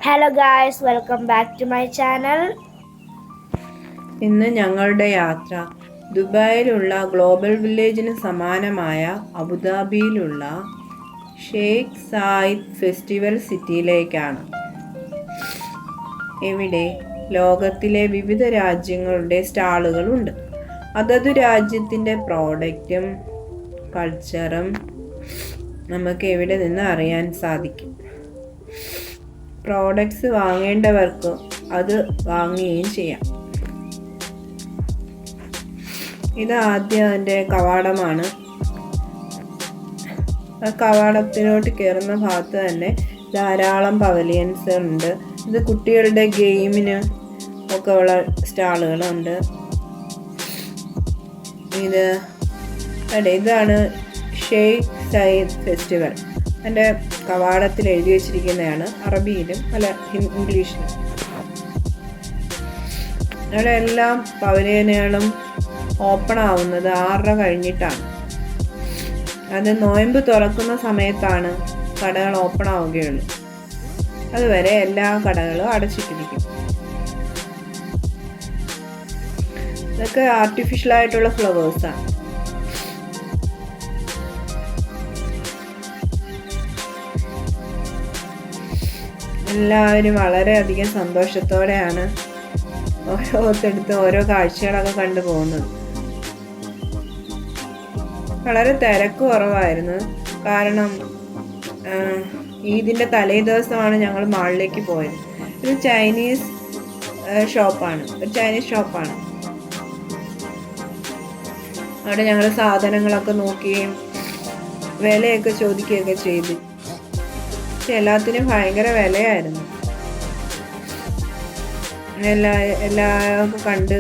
Hello guys, welcome back to my channel. ഇന്ന് ഞങ്ങളുടെ യാത്ര ദുബായിലുള്ള ഗ്ലോബൽ വില്ലേജിന് സമാനമായ അബുദാബിയിലുള്ള ഷെയ്ഖ് സായിദ് ഫെസ്റ്റിവൽ സിറ്റിയിലേക്കാണ്. ഇവിടെ ലോകത്തിലെ വിവിധ രാജ്യങ്ങളുടെ സ്റ്റാളുകളുണ്ട്. അതത് രാജ്യത്തിൻ്റെ പ്രോഡക്റ്റും കൾച്ചറും നമുക്ക് ഇവിടെ നിന്ന് അറിയാൻ സാധിക്കും. പ്രോഡക്ട്സ് വാങ്ങേണ്ടവർക്ക് അത് വാങ്ങുകയും ചെയ്യാം. ഇത് ആദ്യം അതിൻ്റെ കവാടമാണ്. ആ കവാടത്തിലോട്ട് കയറുന്ന ഭാഗത്ത് തന്നെ ധാരാളം പവലിയൻസ് ഉണ്ട്. ഇത് കുട്ടികളുടെ ഗെയിമിന് ഒക്കെ ഉള്ള സ്റ്റാളുകളുണ്ട്. ഇതാണ് ഷെയ്ഖ് സയ്യിദ് ഫെസ്റ്റിവൽ. അതിൻ്റെ കവാടത്തിൽ എഴുതി വെച്ചിരിക്കുന്നതാണ്, അറബിയിലും അല്ല ഇംഗ്ലീഷിലും. അവിടെ എല്ലാം പവലിയനുകളും ഓപ്പൺ ആവുന്നത് 6:30 കഴിഞ്ഞിട്ടാണ്. അത് നോയമ്പ് തുറക്കുന്ന സമയത്താണ് കടകൾ ഓപ്പൺ ആവുകയുള്ളൂ. അതുവരെ എല്ലാ കടകളും അടച്ചിട്ടിരിക്കും. ഇതൊക്കെ ആർട്ടിഫിഷ്യലായിട്ടുള്ള ഫ്ലവേഴ്സാണ്. എല്ലാവരും വളരെയധികം സന്തോഷത്തോടെയാണ് ഓരോരുത്തടുത്ത് ഓരോ കാഴ്ചകളൊക്കെ കണ്ടു പോകുന്നത്. വളരെ തിരക്ക് കുറവായിരുന്നു. കാരണം ഈദിൻ്റെ തലേ ദിവസമാണ് ഞങ്ങൾ മാളിലേക്ക് പോയത്. ഒരു ചൈനീസ് ഷോപ്പാണ്. അവിടെ ഞങ്ങൾ സാധനങ്ങളൊക്കെ നോക്കുകയും വിലയൊക്കെ ചോദിക്കുകയൊക്കെ ചെയ്തു. പക്ഷെ എല്ലാത്തിനും ഭയങ്കര വിലയായിരുന്നു. എല്ലാം കണ്ട്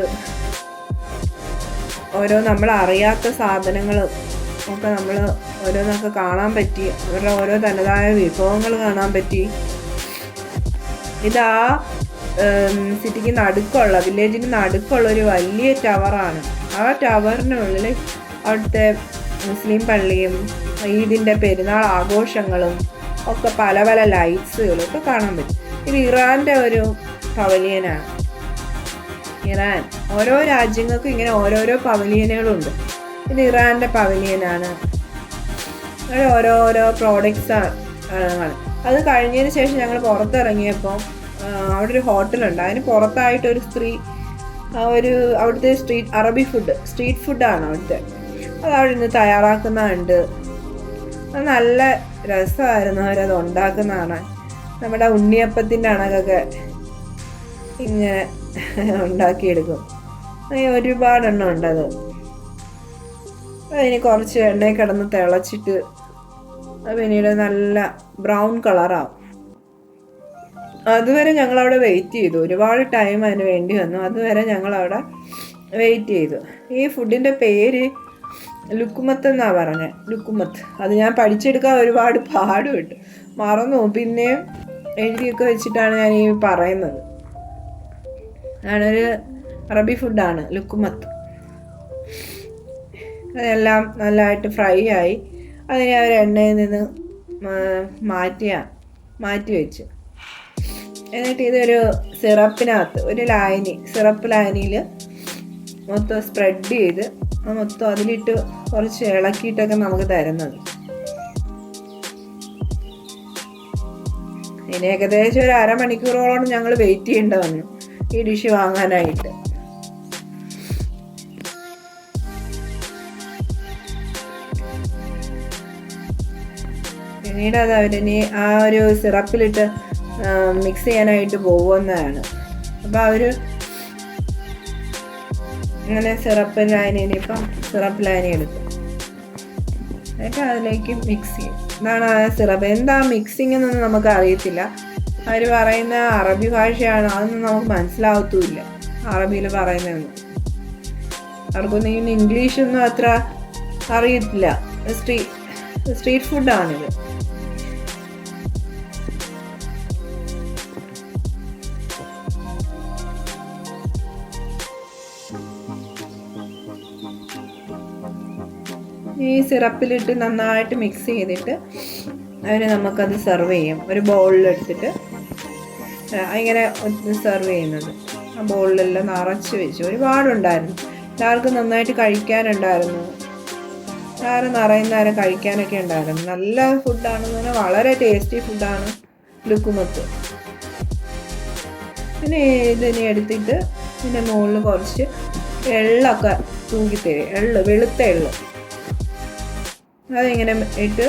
ഓരോ നമ്മൾ അറിയാത്ത സാധനങ്ങൾ ഒക്കെ നമ്മൾ ഓരോന്നൊക്കെ കാണാൻ പറ്റി. അവരുടെ ഓരോ തനതായ വിഭവങ്ങൾ കാണാൻ പറ്റി. ഇതാ സിറ്റിക്ക് നടുക്കുള്ള, വില്ലേജിന് നടുക്കുള്ള ഒരു വലിയ ടവറാണ്. ആ ടവറിനുള്ളിൽ അവിടുത്തെ മുസ്ലിം പള്ളിയും ഈദിൻ്റെ പെരുന്നാൾ ആഘോഷങ്ങളും ഒക്കെ പല പല ലൈറ്റ്സുകളും ഒക്കെ കാണാൻ പറ്റും. ഇത് ഇറാൻ്റെ ഒരു പവലിയനാണ്. ഇറാൻ, ഓരോ രാജ്യങ്ങൾക്കും ഇങ്ങനെ ഓരോരോ പവലിയനുകളുണ്ട്. ഇത് ഇറാൻ്റെ പവലിയനാണ്. അങ്ങനെ ഓരോരോ പ്രോഡക്റ്റ്സ് ആണ്. അത് കഴിഞ്ഞതിന് ശേഷം ഞങ്ങൾ പുറത്തിറങ്ങിയപ്പോൾ അവിടെ ഒരു ഹോട്ടലുണ്ട്. അതിന് പുറത്തായിട്ടൊരു സ്ത്രീ അവിടുത്തെ സ്ട്രീറ്റ് ഫുഡാണ് അവിടുത്തെ. അത് അവിടെ നിന്ന് തയ്യാറാക്കുന്നതുണ്ട്. അത് നല്ല രസമായിരുന്നു അവരത് ഉണ്ടാക്കുന്നതാണ്. നമ്മുടെ ഉണ്ണിയപ്പത്തിൻ്റെ അണകൊക്കെ ഇങ്ങനെ ഉണ്ടാക്കിയെടുക്കും. ഒരുപാടെണ്ണം ഉണ്ടത്. അതിന് കുറച്ച് എണ്ണയിൽ കിടന്ന് തിളച്ചിട്ട് പിന്നീട് നല്ല ബ്രൗൺ കളറാവും. അതുവരെ ഞങ്ങളവിടെ വെയിറ്റ് ചെയ്തു. ഒരുപാട് ടൈം അതിന് വേണ്ടി വന്നു. അതുവരെ ഞങ്ങളവിടെ വെയിറ്റ് ചെയ്തു. ഈ ഫുഡിൻ്റെ പേര് ലുക്കുമത്ത് എന്നാണ് പറഞ്ഞത്. ലുക്കുമത്ത്. അത് ഞാൻ പഠിച്ചെടുക്കാൻ ഒരുപാട് പാടുപെട്ടു, മറന്നു. പിന്നെയും എഴുതിയൊക്കെ വെച്ചിട്ടാണ് ഞാൻ ഈ പറയുന്നത്. ഒരു അറബി ഫുഡാണ് ലുക്കുമത്ത്. അതെല്ലാം നല്ലതായിട്ട് ഫ്രൈ ആയി. അതിനെ അവർ എണ്ണയിൽ നിന്ന് മാറ്റി വെച്ചു. എന്നിട്ട് ഇതൊരു സിറപ്പിനകത്ത്, ഒരു സിറപ്പ് ലായനിയിൽ മൊത്തം സ്പ്രെഡ് ചെയ്ത് മൊത്തം അതിലിട്ട് കുറച്ച് ഇളക്കിയിട്ടൊക്കെ നമുക്ക് തരുന്നത്. ഇനി ഏകദേശം ഒരു 1/2 മണിക്കൂറോളം ഞങ്ങൾ വെയിറ്റ് ചെയ്യേണ്ടി വന്നു ഈ ഡിഷ് വാങ്ങാനായിട്ട്. പിന്നീട് അത് അവരിനി ആ ഒരു സിറപ്പിലിട്ട് മിക്സ് ചെയ്യാനായിട്ട് പോകുന്നതാണ്. അപ്പോൾ അവർ അങ്ങനെ സിറപ്പ് ലായനി എടുക്കും. എന്നിട്ട് അതിലേക്ക് മിക്സ് ചെയ്യും. ഇതാണ് ആ സിറപ്പ്. എന്താ മിക്സിങ് എന്നൊന്നും നമുക്ക് അറിയത്തില്ല. അവർ പറയുന്ന അറബി ഭാഷയാണ്. അതൊന്നും നമുക്ക് മനസ്സിലാവത്തുമില്ല അറബിയിൽ പറയുന്നതൊന്നും. അവർക്കൊന്നും ഇംഗ്ലീഷൊന്നും അത്ര അറിയത്തില്ല. സ്ട്രീറ്റ് ഫുഡാണിത്. ഈ സിറപ്പിലിട്ട് നന്നായിട്ട് മിക്സ് ചെയ്തിട്ട് നമുക്കത് സെർവ് ചെയ്യും. ഒരു ബൗളിലെടുത്തിട്ട് ഇങ്ങനെ സെർവ് ചെയ്യുന്നത്. ആ ബോളിലെല്ലാം നിറച്ച് വെച്ചു. ഒരുപാടുണ്ടായിരുന്നു. എല്ലാവർക്കും നന്നായിട്ട് കഴിക്കാനുണ്ടായിരുന്നു. എല്ലാവരും നിറയുന്ന നേരം കഴിക്കാനൊക്കെ ഉണ്ടായിരുന്നു. നല്ല ഫുഡാണെന്ന് പറഞ്ഞാൽ വളരെ ടേസ്റ്റി ഫുഡാണ് ലുക്കുമത്ത്. പിന്നെ ഇതിനെ എടുത്തിട്ട് ഇതിൻ്റെ മുകളിൽ കുറച്ച് എള്ളൊക്കെ തൂക്കിത്തരും. വെളുത്ത എള്ള് അതിങ്ങനെ ഇട്ട്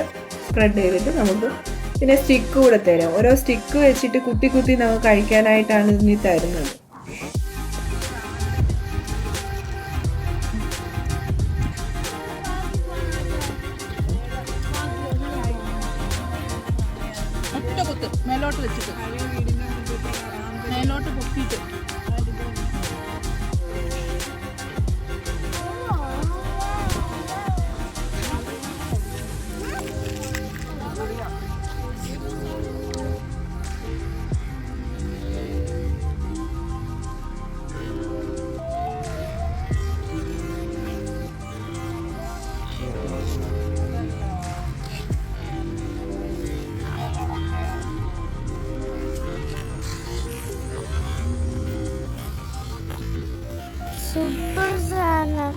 സ്പ്രെഡ് ചെയ്തിട്ട് നമുക്ക് പിന്നെ സ്റ്റിക്ക് കൂടെ തരാം. ഓരോ സ്റ്റിക്ക് വെച്ചിട്ട് കുത്തി കുത്തി നമുക്ക് കഴിക്കാനായിട്ടാണ് ഇതിന് തരുന്നത്. മേലോട്ട് വെച്ചിട്ട് മേലോട്ട് പൊക്കിയിട്ട് സൂപ്പർ സാധനം.